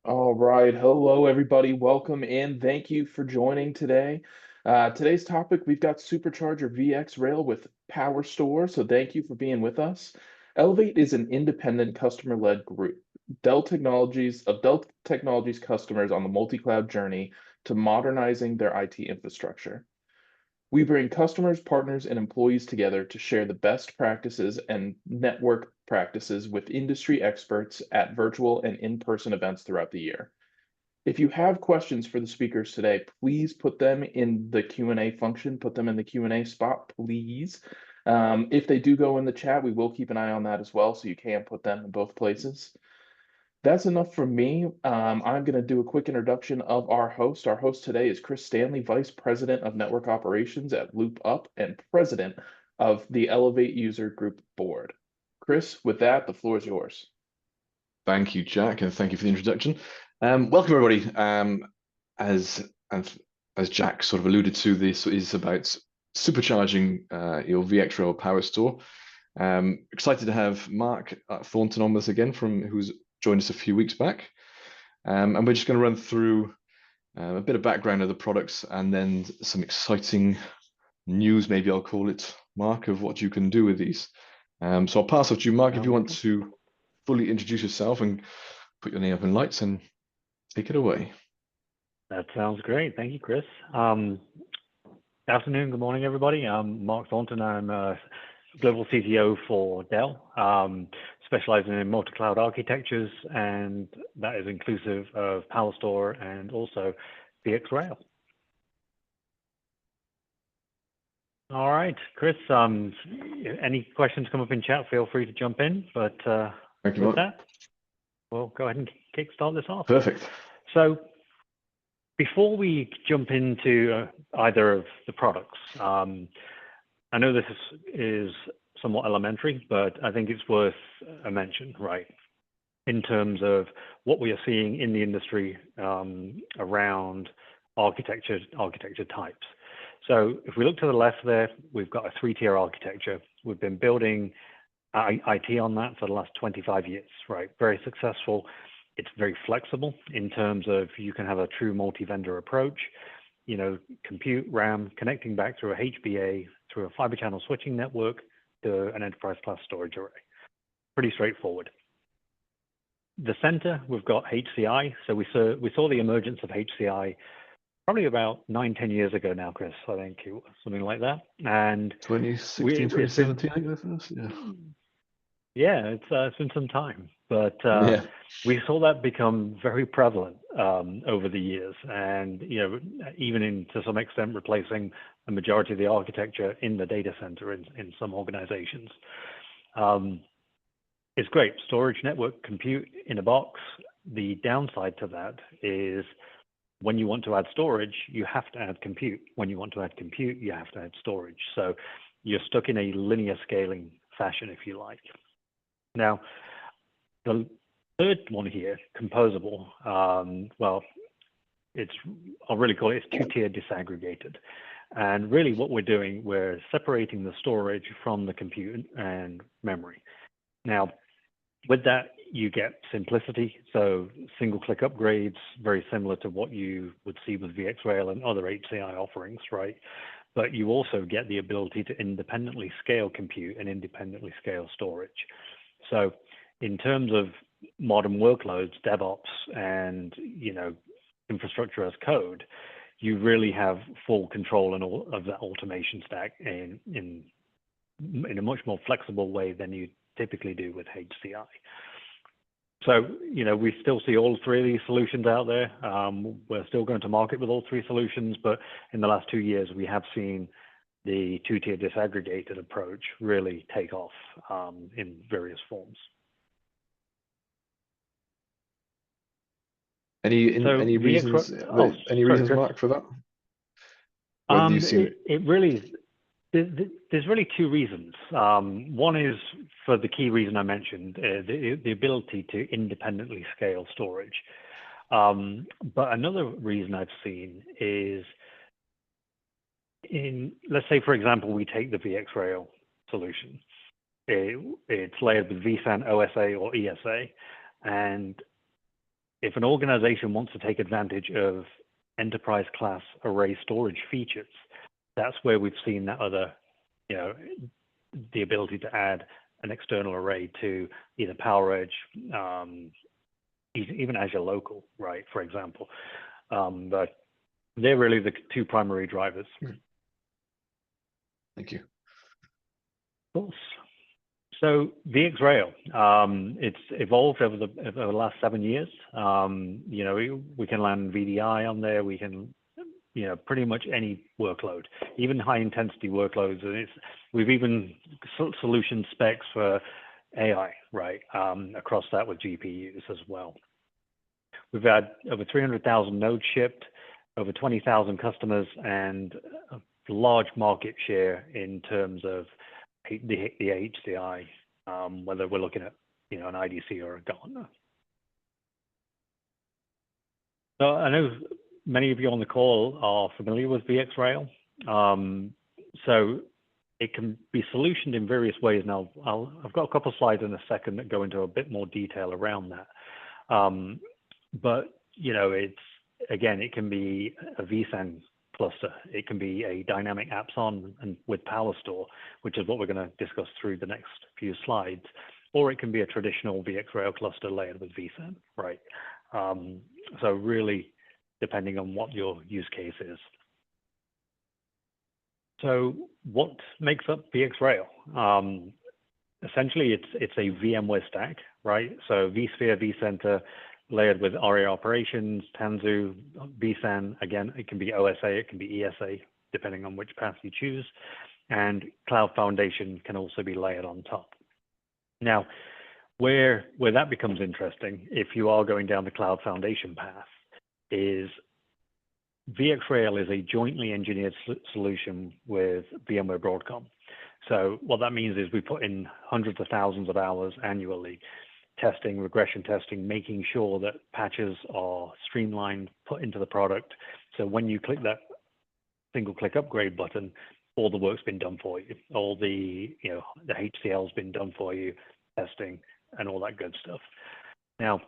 All right. Hello, everybody. Welcome in. Thank you for joining today. Today's topic, we've got Supercharger VX Rail with Power Store. So thank you for being with us. Elevate is an independent customer-led group. Dell Technologies customers on the multi-cloud journey to modernizing their IT infrastructure. We bring customers, partners, and employees together to share the best practices and network practices with industry experts at virtual and in-person events throughout the year. If you have questions for the speakers today, please put them in the Q&A function, put them in the Q&A spot, please. If they do go in the chat, we will keep an eye on that as well, so you can put them in both places. That's enough from me. I'm going to do a quick introduction of our host. Our host today is Chris Stanley, Vice President of Network Operations at Loop Up and President of the Elevate User Group Board. Chris, with that, the floor is yours. Thank you, Jack, and thank you for the introduction. Welcome, everybody. As Jack sort of alluded to, this is about supercharging your VxRail Power Store. Excited to have Mark Thornton on with us again, who's joined us a few weeks back. And we're just going to run through a bit of background of the products and then some exciting news, maybe I'll call it, Mark, of what you can do with these. So I'll pass off to you, Mark, if you want to fully introduce yourself and put your name up in lights and take it away. That sounds great. Thank you, Chris. Afternoon, good morning, everybody. I'm Mark Thornton. I'm a global CTO for Dell, specializing in multi-cloud architectures, and that is inclusive of PowerStore and also VxRail. All right, Chris, any questions come up in chat, feel free to jump in, but Thank you, with Mark. that, we'll go ahead and kickstart this off. Perfect. So before we jump into either of the products, I know this is somewhat elementary, but I think it's worth a mention, right? In terms of what we are seeing in the industry around architecture types. So if we look to the left there, we've got a three-tier architecture. We've been building IT on that for the last 25 years, right? Very successful. It's very flexible in terms of you can have a true multi-vendor approach, you know, compute, RAM, connecting back through a HBA, through a fiber channel switching network to an enterprise class storage array. Pretty straightforward. The center, we've got HCI. So we saw the emergence of HCI probably about 9-10 years ago now, Chris, I think it was something like that. And 2016, 2017, I guess. Yeah, it's been some time, but Yeah. we saw that become very prevalent over the years, and you know, even to some extent replacing a majority of the architecture in the data center in some organizations. It's great, storage, network, compute in a box. The downside to that is when you want to add storage, you have to add compute. When you want to add compute, you have to add storage. So you're stuck in a linear scaling fashion, if you like. Now, the third one here, composable, well, I'll really call it two-tier disaggregated. And really what we're doing, we're separating the storage from the compute and memory. Now, with that, you get simplicity. So single click upgrades, very similar to what you would see with VxRail and other HCI offerings, right? But you also get the ability to independently scale compute and independently scale storage. So in terms of modern workloads, DevOps, and you know, infrastructure as code, you really have full control and all of that automation stack in a much more flexible way than you typically do with HCI. So, you know, we still see all three of these solutions out there. We're still going to market with all three solutions, but in the last 2 years, we have seen the two-tier disaggregated approach really take off in various forms. Any reasons? Any reasons, Mark, for that? Where do you see there's really two reasons. One is for the key reason I mentioned, the ability to independently scale storage. But another reason I've seen is let's say, for example, we take the VxRail solution. It's layered with vSAN, OSA, or ESA, and if an organization wants to take advantage of enterprise class array storage features, that's where we've seen that other, the ability to add an external array to either PowerEdge, even Azure Local, right, for example. But they're really the two primary drivers. Thank you. Of course. So VxRail, it's evolved over the last 7 years. We can land VDI on there. We can, pretty much any workload, even high intensity workloads. And we've even solution specs for AI, right, across that with GPUs as well. We've had over 300,000 nodes shipped, over 20,000 customers, and a large market share in terms of the HCI, whether we're looking at an IDC or a Gartner. So I know many of you on the call are familiar with VxRail. So it can be solutioned in various ways. Now I've got a couple of slides in a second that go into a bit more detail around that. But it can be a vSAN cluster. It can be a dynamic apps on and with PowerStore, which is what we're going to discuss through the next few slides, or it can be a traditional VxRail cluster layered with vSAN, right? So really, depending on what your use case is. So what makes up VxRail? Essentially, it's a VMware stack, right? So vSphere, vCenter, layered with ARIA operations, Tanzu, vSAN. Again, it can be OSA, it can be ESA, depending on which path you choose. And Cloud Foundation can also be layered on top. Now, where that becomes interesting, if you are going down the Cloud Foundation path, is VxRail is a jointly engineered solution with VMware Broadcom. So what that means is we put in hundreds of thousands of hours annually testing, regression testing, making sure that patches are streamlined, put into the product. So when you click that single click upgrade button, all the work's been done for you. All the, the HCL's been done for you, testing and all that good stuff. Now,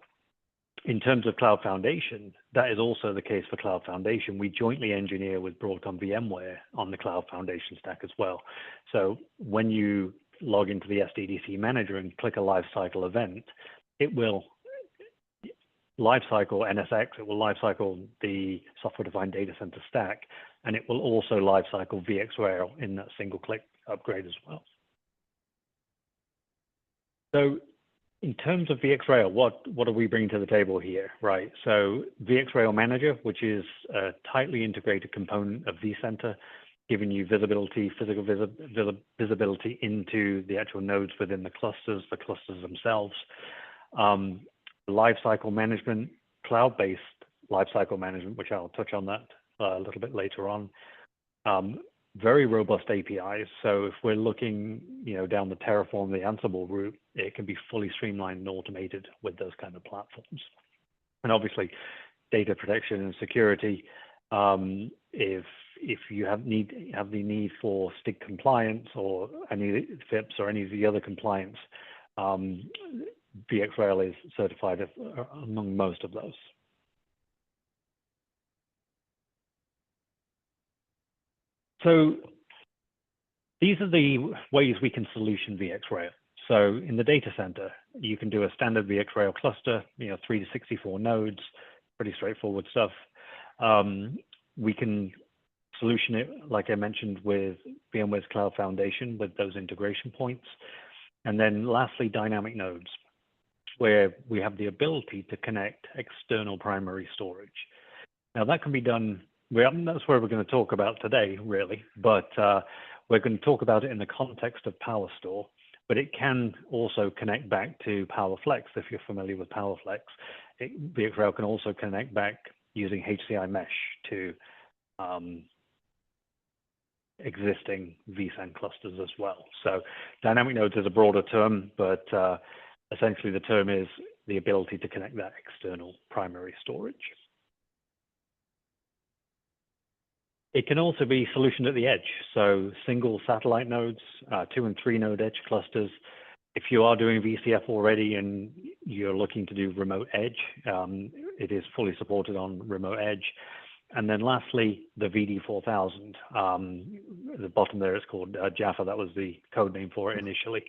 in terms of Cloud Foundation, that is also the case for Cloud Foundation. We jointly engineer with Broadcom VMware on the Cloud Foundation stack as well. So when you log into the SDDC manager and click a lifecycle event, it will lifecycle NSX, it will lifecycle the software-defined data center stack, and it will also lifecycle VxRail in that single click upgrade as well. So in terms of VxRail, what are we bringing to the table here, right? So VxRail Manager, which is a tightly integrated component of vCenter, giving you visibility, physical visibility into the actual nodes within the clusters themselves. Lifecycle management, cloud-based lifecycle management, which I'll touch on that a little bit later on. Very robust APIs. So if we're looking, down the Terraform, the Ansible route, it can be fully streamlined and automated with those kind of platforms. And obviously, data protection and security. If you have the need for STIG compliance or any FIPS or any of the other compliance, VxRail is certified among most of those. So these are the ways we can solution VxRail. So in the data center, you can do a standard VxRail cluster, 3 to 64 nodes, pretty straightforward stuff. We can solution it, like I mentioned, with VMware's Cloud Foundation with those integration points. And then lastly, dynamic nodes, where we have the ability to connect external primary storage. Now that can be done, that's where we're going to talk about today, really, but we're going to talk about it in the context of PowerStore, but it can also connect back to PowerFlex. If you're familiar with PowerFlex, VxRail can also connect back using HCI mesh to existing vSAN clusters as well. So dynamic nodes is a broader term, but essentially the term is the ability to connect that external primary storage. It can also be solutioned at the edge. So single satellite nodes, 2 and 3 node edge clusters. If you are doing VCF already and you're looking to do remote edge, it is fully supported on remote edge. And then lastly, the VD4000. At the bottom there, it's called Jaffa. That was the code name for it initially.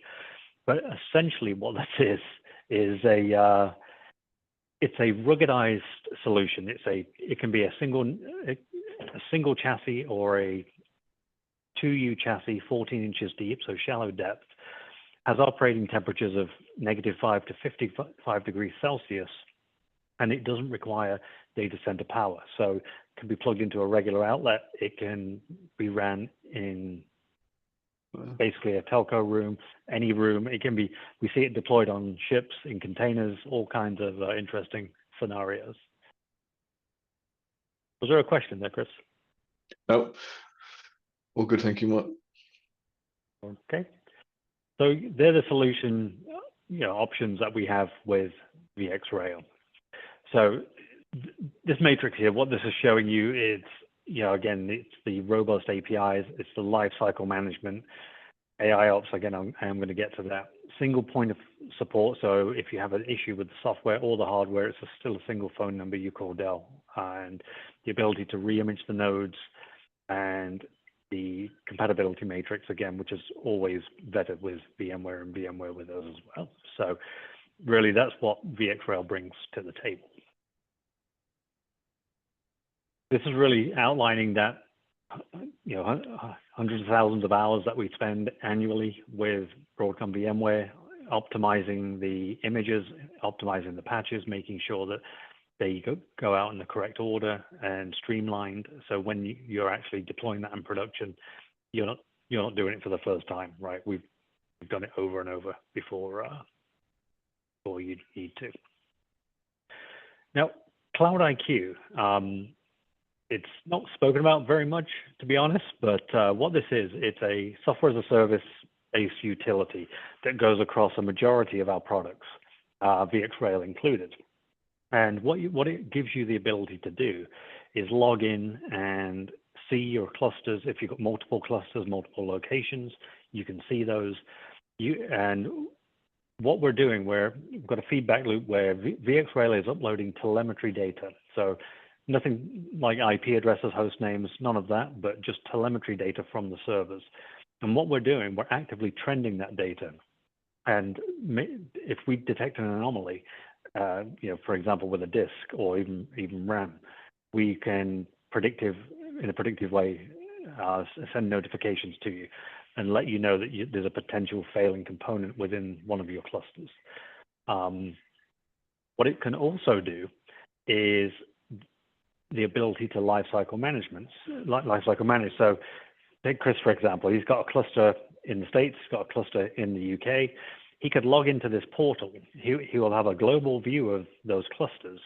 But essentially, what this is a it's a ruggedized solution. It can be a single chassis or a 2U chassis, 14 inches deep, so shallow depth, has operating temperatures of -5 to 55 degrees Celsius, and it doesn't require data center power. So it can be plugged into a regular outlet. It can be ran in basically a telco room, any room. It can be, we see it deployed on ships, in containers, all kinds of interesting scenarios. Was there a question there, Chris? No, all good, thank you, Mark. Okay. So they're the solution, options that we have with VxRail. So this matrix here, what this is showing you is, again, it's the robust APIs, it's the lifecycle management, AI ops. Again, I am going to get to that. Single point of support. So if you have an issue with the software or the hardware, it's still a single phone number you call Dell, and the ability to re-image the nodes, and the compatibility matrix, again, which is always vetted with VMware and VMware with us as well. So really, that's what VxRail brings to the table. This is really outlining that, hundreds of thousands of hours that we spend annually with Broadcom VMware, optimizing the images, optimizing the patches, making sure that they go out in the correct order and streamlined. So when you're actually deploying that in production, you're not doing it for the first time, right? We've done it over and over before you need to. Now, Cloud IQ, it's not spoken about very much, to be honest, but what this is, it's a software as a service based utility that goes across a majority of our products, VxRail included. And what it gives you the ability to do is log in and see your clusters. If you've got multiple clusters, multiple locations, you can see those. And what we're doing, we've got a feedback loop where VxRail is uploading telemetry data. So nothing like IP addresses, host names, none of that, but just telemetry data from the servers. And what we're doing, we're actively trending that data. And if we detect an anomaly, for example, with a disk or even RAM, we can in a predictive way, send notifications to you and let you know that there's a potential failing component within one of your clusters. What it can also do is the ability to lifecycle manage. So take Chris, for example. He's got a cluster in the States, he's got a cluster in the UK. He could log into this portal. He will have a global view of those clusters,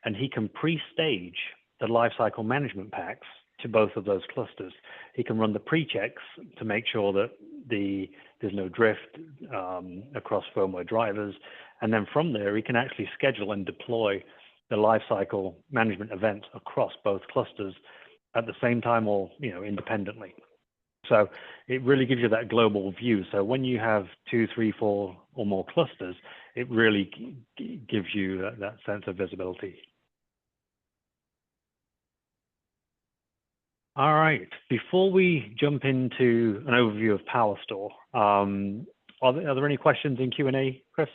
and he can pre-stage the lifecycle management packs to both of those clusters. He can run the pre-checks to make sure that there's no drift across firmware drivers. And then from there, he can actually schedule and deploy the lifecycle management events across both clusters at the same time or independently. So it really gives you that global view. So when you have 2, 3, 4 or more clusters, it really gives you that sense of visibility. All right, before we jump into an overview of PowerStore, are there any questions in Q&A, Chris?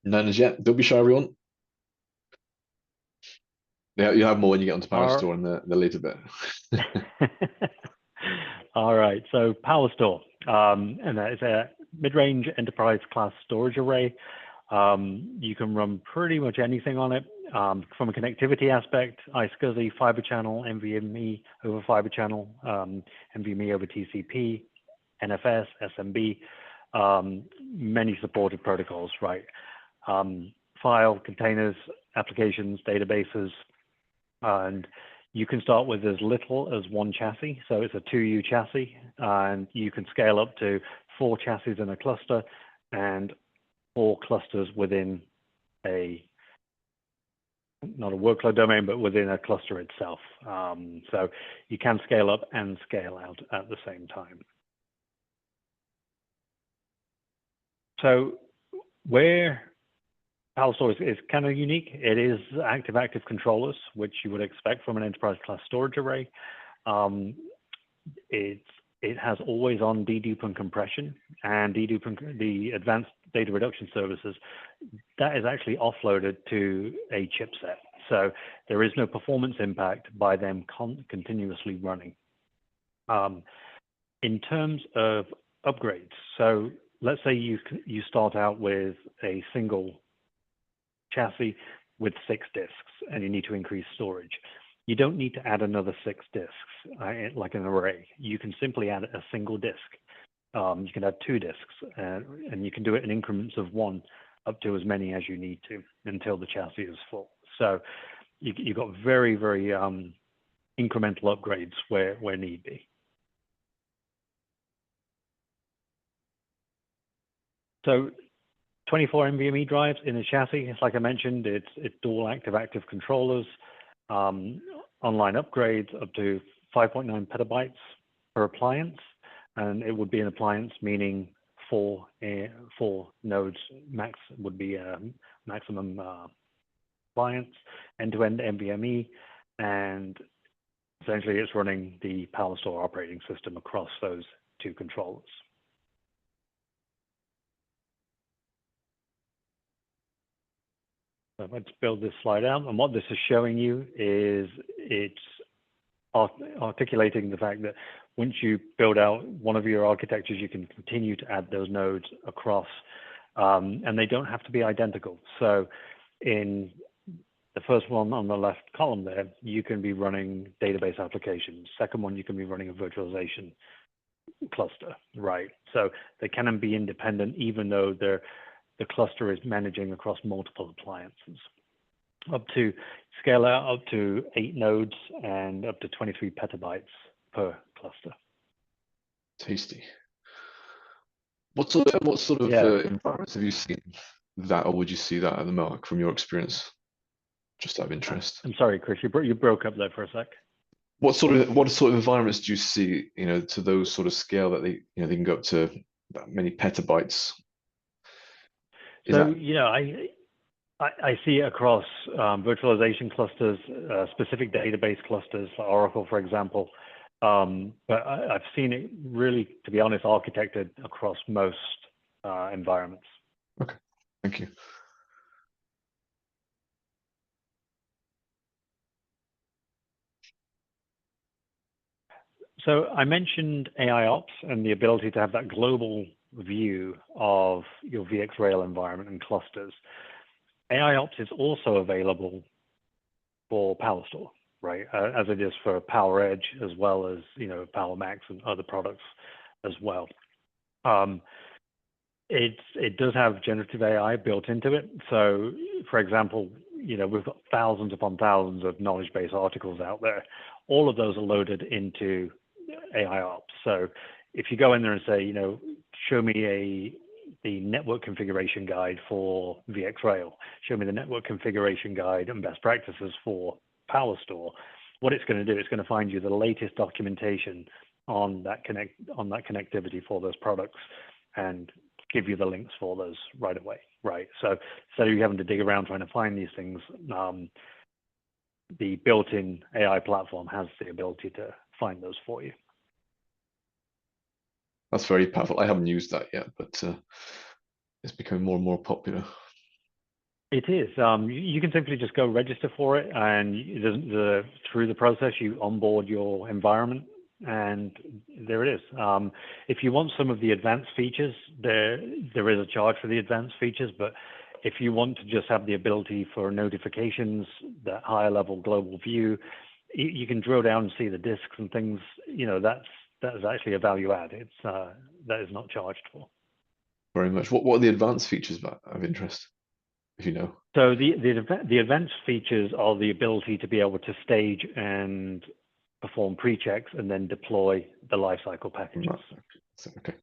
None as yet. Don't be shy, everyone. Yeah, you have more when you get onto PowerStore in the later bit. All right, so PowerStore, and that is a mid-range enterprise class storage array. You can run pretty much anything on it. From a connectivity aspect, iSCSI, Fiber Channel, NVMe over Fiber Channel, NVMe over TCP, NFS, SMB, many supported protocols, right? File, containers, applications, databases, and you can start with as little as 1 chassis. So it's a 2U chassis, and you can scale up to 4 chassis in a cluster and 4 clusters within not a workload domain, but within a cluster itself. So you can scale up and scale out at the same time. So where PowerStore is kind of unique. It is active controllers, which you would expect from an enterprise class storage array. It has always on dedupe and compression, and dedupe and the advanced data reduction services, that is actually offloaded to a chipset. So there is no performance impact by them continuously running. In terms of upgrades, so let's say you start out with a single chassis with 6 disks and you need to increase storage. You don't need to add another 6 disks like an array. You can simply add a single disk. You can add 2 disks and you can do it in increments of 1 up to as many as you need to until the chassis is full. So you've got very, very incremental upgrades where need be. So 24 NVMe drives in a chassis, like I mentioned, it's dual active controllers, online upgrades up to 5.9 petabytes per appliance, and it would be an appliance meaning 4 nodes max would be a maximum appliance, end-to-end NVMe, and essentially it's running the PowerStore operating system across those 2 controllers. So let's build this slide out, and what this is showing you is it's articulating the fact that once you build out one of your architectures, you can continue to add those nodes across, and they don't have to be identical. So in the first one on the left column there, you can be running database applications. Second one, you can be running a virtualization cluster, right? So they can be independent even though the cluster is managing across multiple appliances. Up to scale out up to 8 nodes and up to 23 petabytes per cluster. Tasty. What sort of environments have you seen that, or would you see that at the Mark from your experience? Just out of interest. I'm sorry, Chris, you broke up there for a sec. What sort of environments do you see, to those sort of scale that they can go up to that many petabytes? So, I see it across virtualization clusters, specific database clusters, like Oracle, for example. But I've seen it really, to be honest, architected across most environments. Okay, thank you. So I mentioned AI Ops and the ability to have that global view of your VxRail environment and clusters. AI Ops is also available for PowerStore, right? As it is for PowerEdge, as well as PowerMax and other products as well. It does have generative AI built into it. So, for example, we've got thousands upon thousands of knowledge base articles out there. All of those are loaded into AI Ops. So if you go in there and say, show me the network configuration guide for VxRail, show me the network configuration guide and best practices for PowerStore, what it's going to do, it's going to find you the latest documentation on that connectivity for those products and give you the links for those right away, right? So instead of you having to dig around trying to find these things, the built-in AI platform has the ability to find those for you. That's very powerful. I haven't used that yet, but it's becoming more and more popular. It is. You can simply just go register for it, and through the process, you onboard your environment, and there it is. If you want some of the advanced features, there is a charge for the advanced features, but if you want to just have the ability for notifications, that higher level global view, you can drill down and see the disks and things. That is actually a value add. That is not charged for. Very much. What are the advanced features of interest, if you know? So the advanced features are the ability to be able to stage and perform pre-checks and then deploy the lifecycle packages. Okay.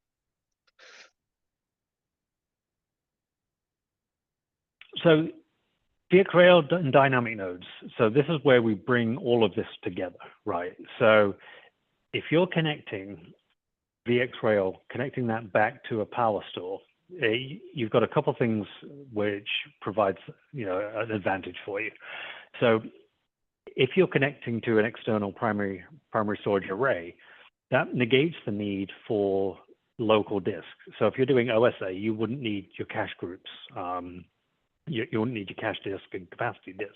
So VxRail and dynamic nodes. So this is where we bring all of this together, right? So if you're connecting VxRail, connecting that back to a PowerStore, you've got a couple of things which provides an advantage for you. So if you're connecting to an external primary storage array, that negates the need for local disks. So if you're doing OSA, you wouldn't need your cache groups. You wouldn't need your cache disk and capacity disks.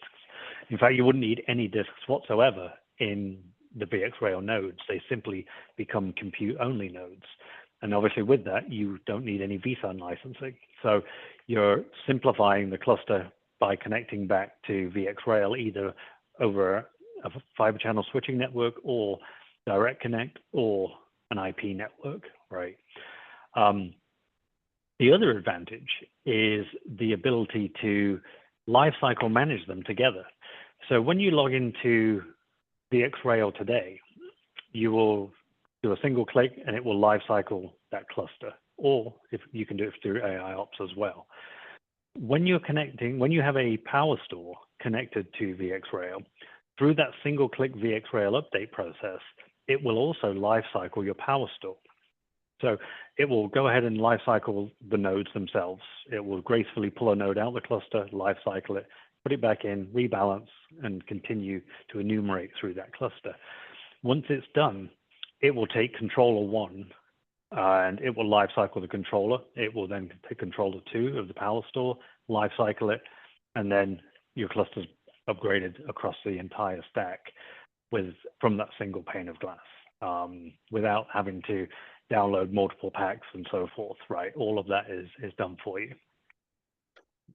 In fact, you wouldn't need any disks whatsoever in the VxRail nodes. They simply become compute-only nodes. And obviously with that, you don't need any vSAN licensing. So you're simplifying the cluster by connecting back to VxRail either over a fiber channel switching network or direct connect or an IP network, right? The other advantage is the ability to lifecycle manage them together. So when you log into VxRail today, you will do a single click and it will lifecycle that cluster, or if you can do it through AI ops as well. When you're connecting, when you have a power store connected to VxRail, through that single click VxRail update process, it will also lifecycle your power store. So it will go ahead and lifecycle the nodes themselves. It will gracefully pull a node out of the cluster, lifecycle it, put it back in, rebalance, and continue to enumerate through that cluster. Once it's done, it will take controller 1 and it will lifecycle the controller. It will then take controller 2 of the power store, lifecycle it, and then your cluster's upgraded across the entire stack from that single pane of glass, without having to download multiple packs and so forth, right? All of that is done for you.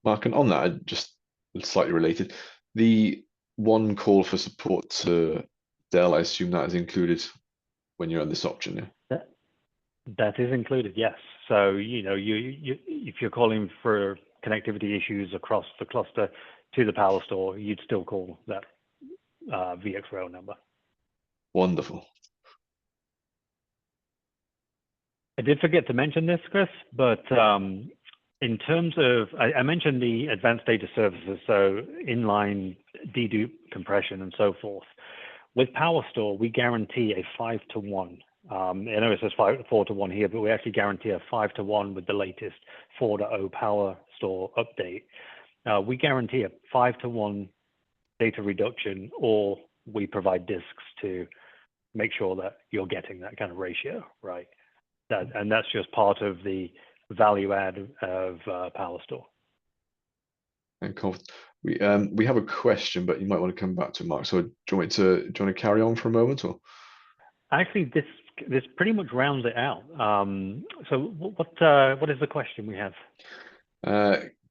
Mark, and on that, just slightly related, the one call for support to Dell, I assume that is included when you're on this option, yeah? That is included, yes. So, if you're calling for connectivity issues across the cluster to the power store, you'd still call that VxRail number. Wonderful. I did forget to mention this, Chris, but in terms of, I mentioned the advanced data services, so inline dedupe compression and so forth. With PowerStore, we guarantee a 5-to-1. I know it says 4-to-1 here, but we actually guarantee a 5-to-1 with the latest 4.0 PowerStore update. We guarantee a 5-to-1 data reduction, or we provide disks to make sure that you're getting that kind of ratio, right? And that's just part of the value add of PowerStore. And we have a question, but you might want to come back to it, Mark. So do you want to carry on for a moment, or? Actually, this pretty much rounds it out. So what is the question we have?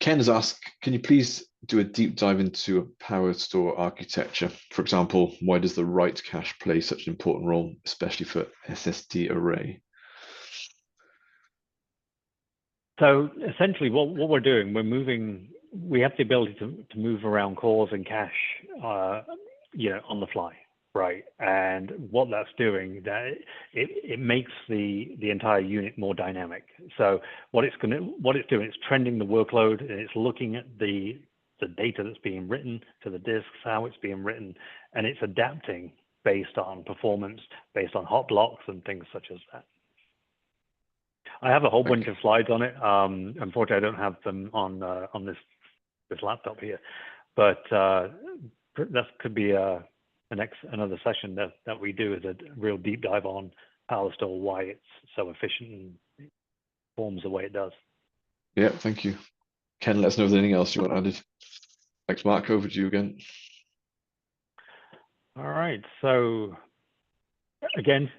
Ken has asked, can you please do a deep dive into a PowerStore architecture? For example, why does the write cache play such an important role, especially for SSD array? So essentially what we're doing, we have the ability to move around cores and cache, on the fly, right? And what that's doing, that it makes the entire unit more dynamic. So what it's doing, it's trending the workload, and it's looking at the data that's being written to the disks, how it's being written, and it's adapting based on performance, based on hot blocks and things such as that. I have a whole bunch of slides on it. Unfortunately, I don't have them on this laptop here, but that could be another session that we do, is a real deep dive on PowerStore, why it's so efficient and performs the way it does. Yeah, thank you. Ken, let us know if there's anything else you want added. Thanks, Mark. Over to you again. All right. So again,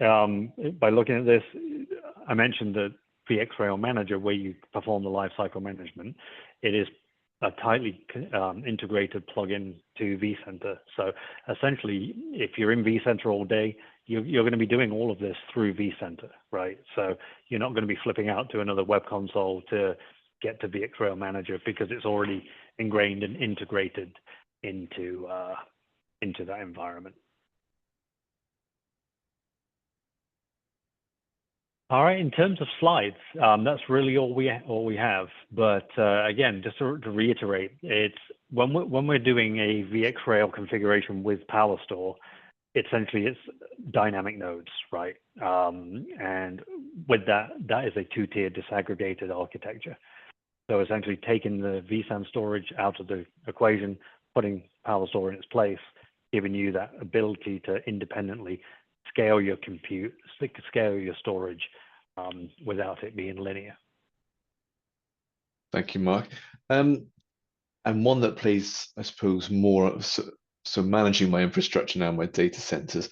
by looking at this, I mentioned the VxRail Manager, where you perform the lifecycle management. It is a tightly integrated plugin to vCenter. So essentially, if you're in vCenter all day, you're going to be doing all of this through vCenter, right? So you're not going to be flipping out to another web console to get to VxRail Manager, because it's already ingrained and integrated into that environment. All right, in terms of slides, that's really all we have. But again, just to reiterate, it's when we're doing a VxRail configuration with PowerStore, essentially it's dynamic nodes, right? And with that, that is a two-tier disaggregated architecture. So essentially taking the vSAN storage out of the equation, putting PowerStore in its place, giving you that ability to independently scale your compute, scale your storage without it being linear. Thank you, Mark. And one that plays, I suppose, more so managing my infrastructure now, my data centers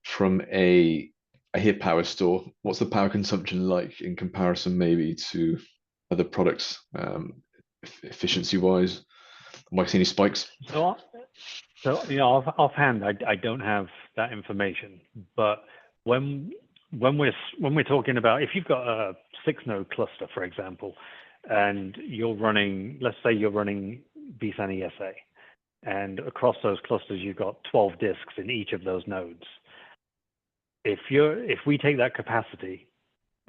from I hear PowerStore. What's the power consumption like in comparison maybe to other products, efficiency wise? Am I seeing any spikes? So you know, offhand, I don't have that information. But when we're talking about, if you've got a 6-node cluster, for example, and you're running, let's say you're running vSAN ESA, and across those clusters you've got 12 disks in each of those nodes. If we take that capacity,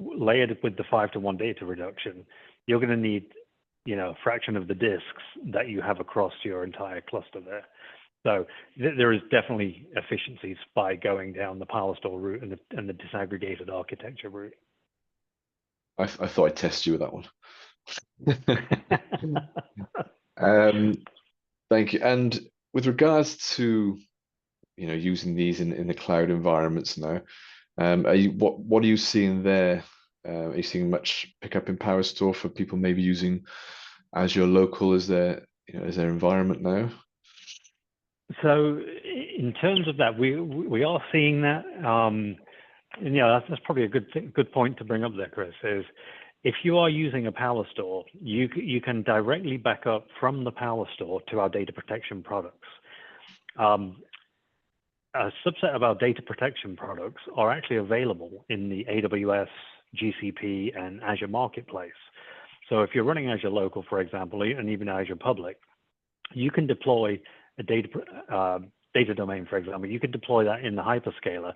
layered with the 5-to-1 data reduction, you're going to need, you know, a fraction of the disks that you have across your entire cluster there. So there is definitely efficiencies by going down the PowerStore route and the disaggregated architecture route. I thought I'd test you with that one. Thank you. And with regards to, you know, using these in the cloud environments now, what are you seeing there? Are you seeing much pickup in PowerStore for people maybe using Azure local as their environment now? So in terms of that, we are seeing that. And yeah, that's probably a good point to bring up there, Chris. Is if you are using a PowerStore, you can directly back up from the PowerStore to our data protection products. A subset of our data protection products are actually available in the AWS, GCP, and Azure Marketplace. So if you're running Azure Local, for example, and even Azure Public, you can deploy a data domain, for example. You can deploy that in the hyperscaler,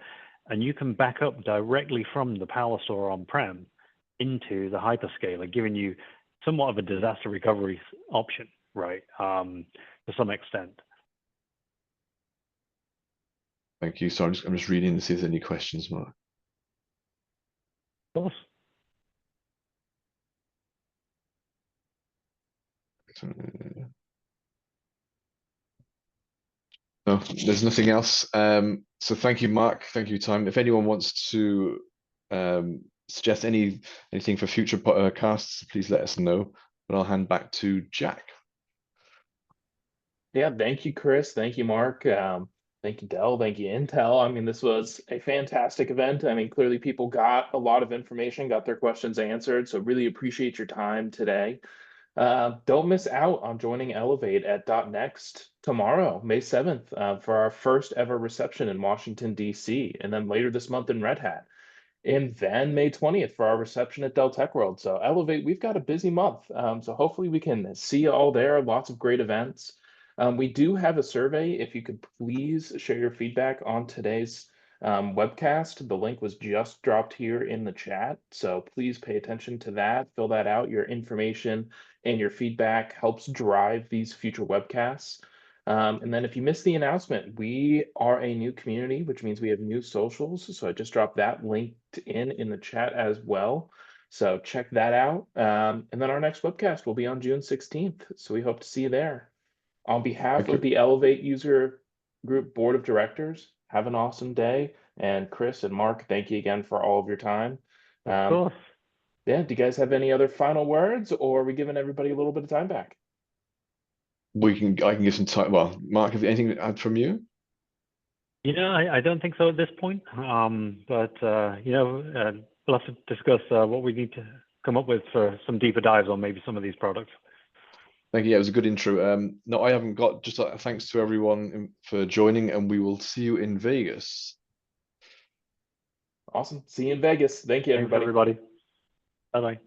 and you can back up directly from the PowerStore on-prem into the hyperscaler, giving you somewhat of a disaster recovery option, right, to some extent. Thank you. So I'm just reading to see if there's any questions, Mark. Of course. No, there's nothing else. So thank you, Mark. Thank you, Time. If anyone wants to suggest anything for future podcasts, please let us know. But I'll hand back to Jack. Yeah, thank you, Chris. Thank you, Mark. Thank you, Dell. Thank you, Intel. I mean, this was a fantastic event. I mean, clearly people got a lot of information, got their questions answered. So really appreciate your time today. Don't miss out on joining Elevate at .next tomorrow, May 7th, for our first ever reception in Washington, D.C., and then later this month in Red Hat. And then May 20th for our reception at Dell Tech World. So Elevate, we've got a busy month. So hopefully we can see you all there. Lots of great events. We do have a survey. If you could please share your feedback on today's webcast. The link was just dropped here in the chat. So please pay attention to that. Fill that out. Your information and your feedback helps drive these future webcasts. And then if you missed the announcement, we are a new community, which means we have new socials. So I just dropped that linked in the chat as well. So check that out. And then our next webcast will be on June 16th. So we hope to see you there. On behalf of the Elevate User Group Board of Directors, have an awesome day. And Chris and Mark, thank you again for all of your time. Of course. Yeah, do you guys have any other final words, or are we giving everybody a little bit of time back? I can give some time. Well, Mark, have you anything to add from you? You know, I don't think so at this point. But you know, we'll have to discuss what we need to come up with for some deeper dives on maybe some of these products. Thank you. Yeah, it was a good intro. No, I haven't got. Just thanks to everyone for joining, and we will see you in Vegas. Awesome. See you in Vegas. Thank you, everybody. Thanks, everybody. Bye-bye.